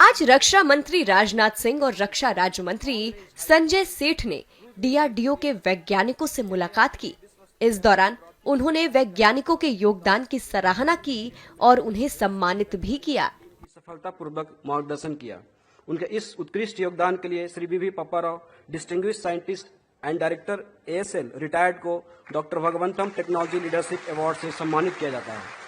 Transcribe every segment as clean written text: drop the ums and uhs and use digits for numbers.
आज रक्षा मंत्री राजनाथ सिंह और रक्षा राज्य मंत्री संजय सेठ ने डीआरडीओ के वैज्ञानिकों से मुलाकात की। इस दौरान उन्होंने वैज्ञानिकों के योगदान की सराहना की और उन्हें सम्मानित भी किया। सफलतापूर्वक मार्गदर्शन किया। उनके इस उत्कृष्ट योगदान के लिए Shri B V Pappa Rao distinguished scientist and director ASL retired को doctor Bhagavantam technology leadership award से सम्मानित किया जाता है।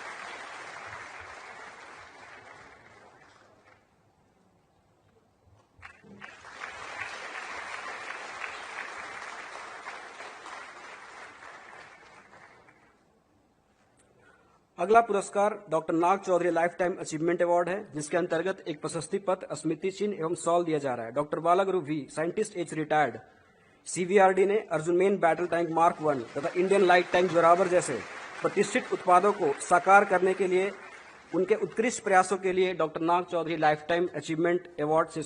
अगला पुरस्कार doctor Nag Chaudhuri life time achievement award है, जिसके अंतर्गत एक प्रशस्ति पत्र, स्मृति चिन्ह एवं शॉल दिया जा रहा है। Doctor Balaguru V, scientist H retired, CVRD ने Arjun main battle tank mark 1 तथा इंडियन लाइट टैंक जोरावर जैसे प्रतिष्ठित उत्पादों को साकार करने के लिए उनके उत्कृष्ट प्रयासों के लिए doctor Nag Chaudhuri life time achievement award से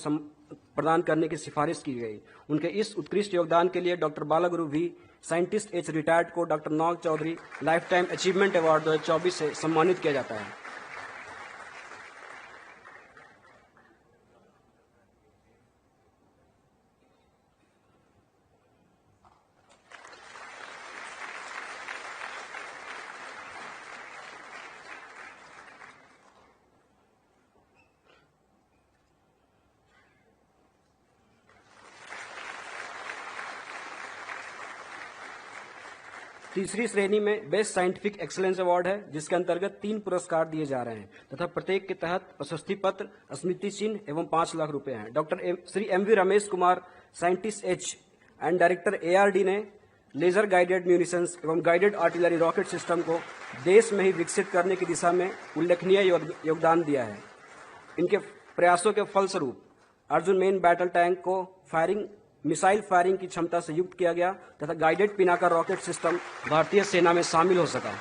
प्रदान करने की सिफारिश की गई। उनके इस उत्कृष्ट योगदान के लिए doctor Balaguru V, scientist H retired को doctor Nag Chaudhuri life time achievement award 2024 से सम्मानित किया जाता है। तीसरी श्रेणी में बेस्ट साइंटिफिक एक्सीलेंस अवार्ड है, जिसके अंतर्गत 3 पुरस्कार दिए जा रहे हैं तथा प्रत्येक के तहत प्रशस्ति पत्र, स्मृति चिन्ह एवं 5 लाख रुपए हैं। Doctor Shri MV Ramesh Kumar, scientist H and director ARD ने लेजर गाइडेड म्यूनिशंस एवं गाइडेड आर्टिलरी रॉकेट सिस्टम को देश में ही विकसित करने की दिशा में उल्लेखनीय योगदान दिया है। इनके प्रयासों के फलस्वरूप अर्जुन मेन बैटल टैंक को मिसाइल फायरिंग की क्षमता से युक्त किया गया तथा गाइडेड पिनाका रॉकेट सिस्टम भारतीय सेना में शामिल हो सका।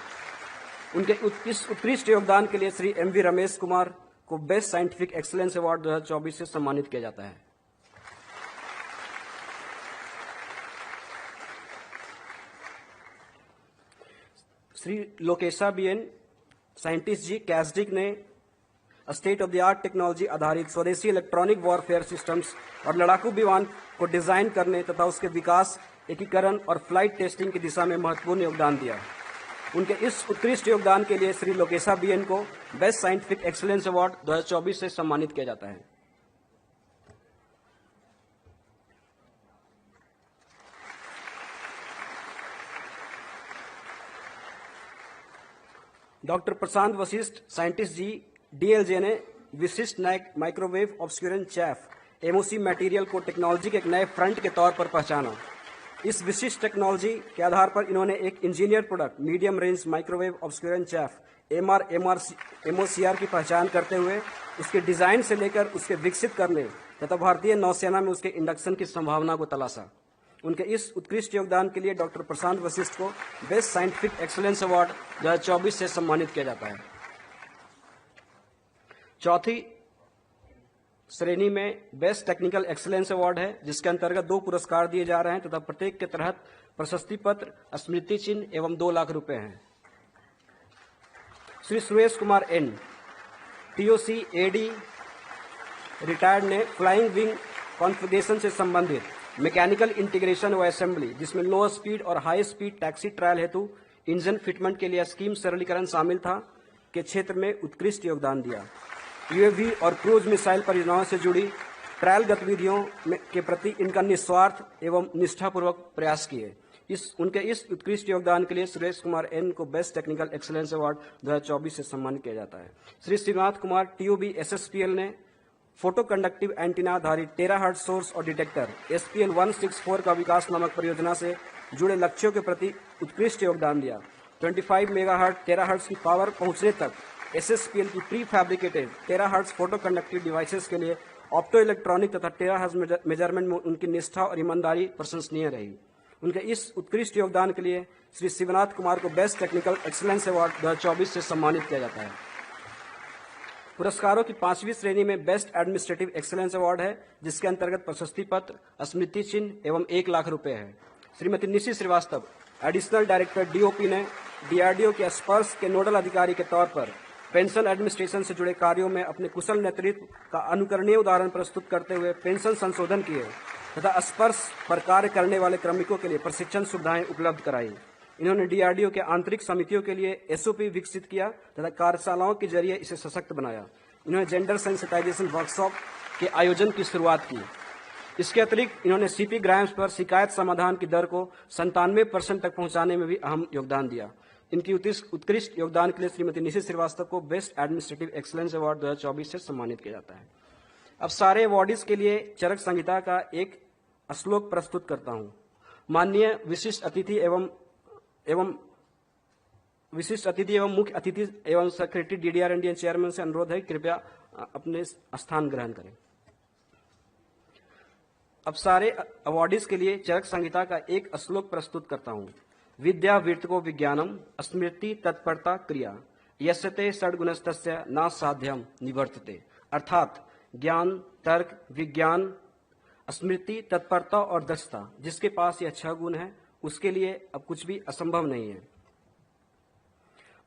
उनके इस उत्कृष्ट योगदान के लिए श्री एमवी रमेश कुमार को बेस्ट साइंटिफिक एक्सीलेंस अवार्ड 2024 से सम्मानित किया जाता है। श्री लोकेशा बीएन, साइंटिस्ट जी, कैसडिक ने state of the art technology आधारित स्वदेशी इलेक्ट्रॉनिक वॉरफेयर सिस्टम्स और लड़ाकू विमान को डिजाइन करने तथा उसके विकास, एकीकरण और फ्लाइट टेस्टिंग की दिशा में महत्वपूर्ण योगदान दिया। उनके इस उत्कृष्ट योगदान के लिए श्री लोकेशा बीएन को बेस्ट साइंटिफिक एक्सीलेंस अवार्ड 2024 से सम्मानित किया जाता है। डॉक्टर प्रशांत वशिष्ठ, साइंटिस्ट जी, डीएलजे ने विशिष्ट नए microwave obscurance chaff MOC material को टेक्नोलॉजी के एक नए फ्रंट के तौर पर पहचाना। इस विशिष्ट टेक्नोलॉजी के आधार पर इन्होंने एक engineer product medium range microwave obscurance chaff MOCR की पहचान करते हुए उसके डिजाइन से लेकर उसके विकसित करने तथा भारतीय नौसेना में उसके इंडक्शन की संभावना को तलाशा। उनके इस उत्कृष्ट योगदान के लिए डॉक्टर प्रशांत वशिष्ठ को बेस्ट साइंटिफिक एक्सीलेंस अवार्ड 2024 से सम्मानित किया जाता है। चौथी श्रेणी में बेस्ट टेक्निकल एक्सीलेंस अवार्ड है, जिसके अंतर्गत 2 पुरस्कार दिए जा रहे हैं तथा प्रत्येक के तहत प्रशस्ति पत्र, स्मृति चिन्ह एवं 2 लाख रुपए हैं। Shri Suresh Kumar N, TOC AD retired ने फ्लाइंग विंग कॉन्फ़िगरेशन से संबंधित मैकेनिकल इंटीग्रेशन व असेंबली, जिसमें लो स्पीड और हाई स्पीड टैक्सी ट्रायल हेतु इंजन फिटमेंट के लिए स्कीम सरलीकरण शामिल था, के क्षेत्र में उत्कृष्ट योगदान दिया। यूएवी और क्रूज मिसाइल परियोजनाओं से जुड़ी ट्रायल गतिविधियों के प्रति इनका निस्वार्थ एवं निष्ठापूर्वक प्रयास किए। उनके इस उत्कृष्ट योगदान के लिए सुरेश कुमार एन को बेस्ट टेक्निकल एक्सीलेंस अवार्ड 2024 से सम्मानित किया जाता है। श्री श्रीनाथ कुमार, टीओबी एसएसपीएल ने फोटो कंडक्टिव एंटीना आधारित टेराहर्ट्ज सोर्स और डिटेक्टर एसपीएल 164 का विकास नामक परियोजना से जुड़े लक्ष्यों के प्रति उत्कृष्ट योगदान दिया। 25 मेगाहर्ट्ज टेराहर्ट्ज की पावर पहुंचने तक एसएसपीएल की pre fabricated terahertz photo conductive devices के लिए ऑप्टो इलेक्ट्रॉनिक तथा टेराहर्ट्ज मेजरमेंट में उनकी निष्ठा और ईमानदारी प्रशंसनीय रही। उनके इस उत्कृष्ट योगदान के लिए श्री शिवनाथ कुमार को बेस्ट टेक्निकल एक्सीलेंस अवार्ड 2024 से सम्मानित किया जाता है। पुरस्कारों की 5वीं श्रेणी में बेस्ट एडमिनिस्ट्रेटिव एक्सीलेंस अवार्ड है, जिसके अंतर्गत प्रशस्ति पत्र, स्मृति चिन्ह एवं 1 लाख रुपए है। Shrimati Nishi Srivastava, additional director DOP ने डीआरडीओ के स्पर्श के नोडल अधिकारी के तौर पर पेंशन एडमिनिस्ट्रेशन से जुड़े कार्यों में अपने कुशल नेतृत्व का अनुकरणीय उदाहरण प्रस्तुत करते हुए पेंशन संशोधन किए तथा स्पर्श पर कार्य करने वाले कार्मिकों के लिए प्रशिक्षण सुविधाएं उपलब्ध कराई। इन्होंने डीआरडीओ के आंतरिक समितियों के लिए एसओपी विकसित किया तथा कार्यशालाओं के जरिए इसे सशक्त बनाया। इन्होंने जेंडर सेंसिटाइजेशन वर्कशॉप के आयोजन की शुरुआत की। इसके अतिरिक्त इन्होंने सीपी ग्राम्स पर शिकायत समाधान की दर को 97% तक पहुंचाने में भी अहम योगदान दिया। इनकी उत्कृष्ट योगदान के लिए श्रीमती निशि श्रीवास्तव को बेस्ट एडमिनिस्ट्रेटिव एक्सीलेंस अवार्ड 2024 से सम्मानित किया जाता है। अब सारे अवार्डीज के लिए चरक संहिता का एक श्लोक प्रस्तुत करता हूं। माननीय विशिष्ट अतिथि एवं मुख्य अतिथि एवं सेक्रेटरी डीडीआर इंडियन चेयरमैन से अनुरोध है कृपया अपने स्थान ग्रहण करें। अब सारे अवार्डीज के लिए चरक संहिता का एक श्लोक प्रस्तुत करता हूं। विद्या विर्तको विज्ञानम स्मृति तत्परता क्रिया यस्यते षड्गुणस्तस्य न साध्यम निवर्तते। अर्थात ज्ञान, तर्क, विज्ञान, स्मृति, तत्परता और दक्षता, जिसके पास यह 6 गुण है उसके लिए अब कुछ भी असंभव नहीं है।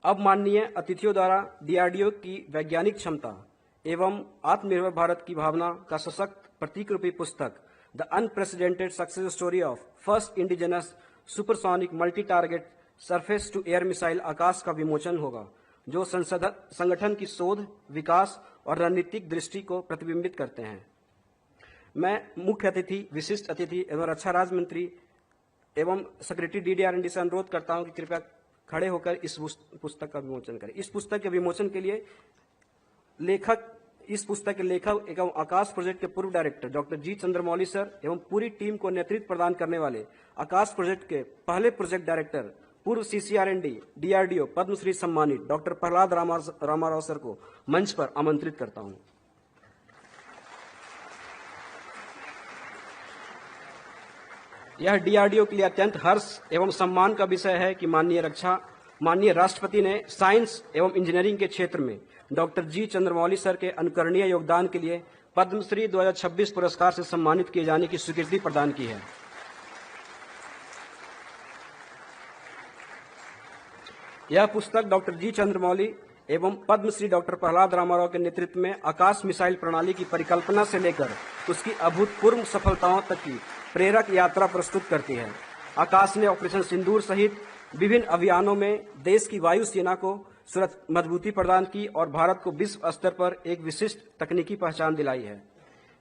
अब माननीय अतिथियों द्वारा डीआरडीओ की वैज्ञानिक क्षमता एवं आत्मनिर्भर भारत की भावना का सशक्त प्रतीक रूपी पुस्तक the unprecedented success story of first indigenous supersonic multi target surface to air missile Akash का विमोचन होगा, जो संगठन की शोध, विकास और रणनीतिक दृष्टि को प्रतिबिंबित करते हैं। मैं मुख्य अतिथि, विशिष्ट अतिथि एवं रक्षा राज्य मंत्री एवं सेक्रेटरी डीडीआर से अनुरोध करता हूं कि कृपया खड़े होकर इस पुस्तक का विमोचन करें। इस पुस्तक के विमोचन के लिए इस पुस्तक के लेखक एवं आकाश प्रोजेक्ट के पूर्व डायरेक्टर डॉक्टर जी चंद्रमौली सर एवं पूरी टीम को नेतृत्व प्रदान करने वाले आकाश प्रोजेक्ट के पहले प्रोजेक्ट डायरेक्टर पूर्व सीसीआरएनडी डीआरडीओ पद्मश्री सम्मानित डॉक्टर प्रहलाद रामाराव सर को मंच पर आमंत्रित करता हूं। यह डीआरडीओ के लिए अत्यंत हर्ष एवं सम्मान का विषय है कि माननीय राष्ट्रपति ने साइंस एवं इंजीनियरिंग के क्षेत्र में डॉक्टर जी चंद्रमौली सर के अनुकरणीय योगदान के लिए पद्मश्री 2026 पुरस्कार से सम्मानित किए जाने की स्वीकृति प्रदान की है। यह पुस्तक डॉक्टर जी चंद्रमौली एवं पद्मश्री डॉक्टर प्रहलाद रामाराव के नेतृत्व में आकाश मिसाइल प्रणाली की परिकल्पना से लेकर उसकी अभूतपूर्व सफलताओं तक की प्रेरक यात्रा प्रस्तुत करती है। आकाश ने ऑपरेशन सिंदूर सहित विभिन्न अभियानों में देश की वायु सेना को मजबूती प्रदान की और भारत को विश्व स्तर पर एक विशिष्ट तकनीकी पहचान दिलाई है।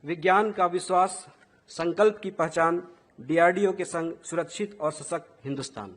विज्ञान का विश्वास, संकल्प की पहचान, डीआरडीओ के संग सुरक्षित और सशक्त हिंदुस्तान।